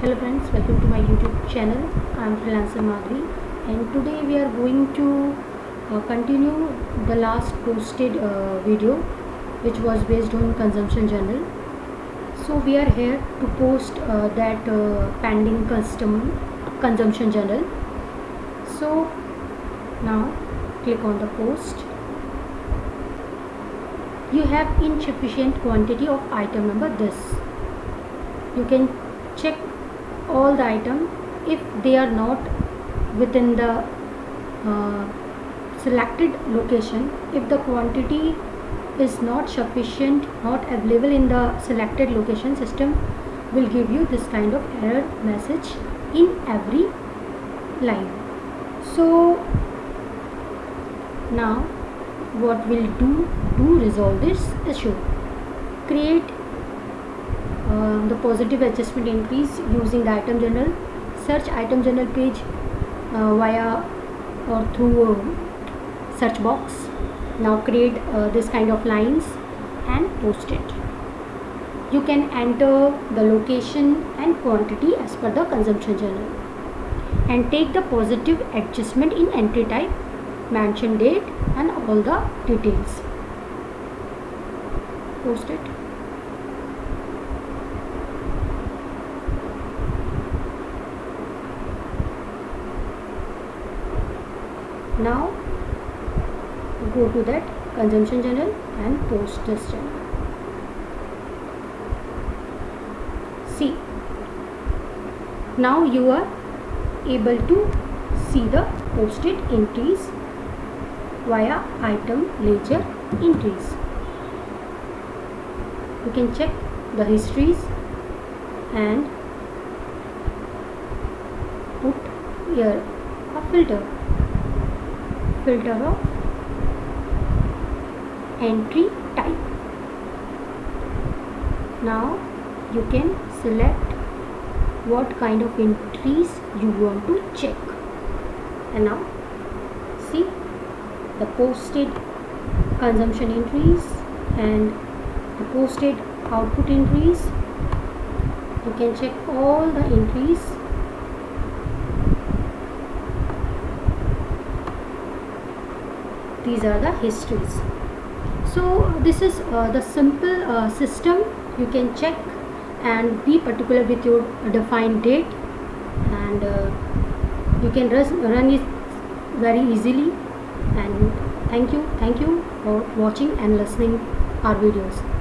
Hello friends, welcome to my YouTube channel. I am freelancer Madhuri, and today we are going to continue the last posted video which was based on consumption journal. So we are here to post that pending custom consumption journal. So now click on the post. You have insufficient quantity of item number this. You can check all the item. If they are not within the selected location, if the quantity is not sufficient, not available in the selected location, system will give you this kind of error message in every line. So now what we'll do to resolve this issue: create the positive adjustment entries using the item journal. Search item journal page via or through search box. Now create this kind of lines and post it. You can enter the location and quantity as per the consumption journal and take the positive adjustment in entry type, mention date and all the details. Post it. Now go to that consumption journal and post this journal. See, now you are able to see the posted entries via item ledger entries. You can check the histories and put here a filter of entry type. Now you can select what kind of entries you want to check, and now see the posted consumption entries and the posted output entries. You can check all the entries. These are the histories. So this is the simple system. You can check and be particular with your defined date, and you can run it very easily. And thank you for watching and listening our videos.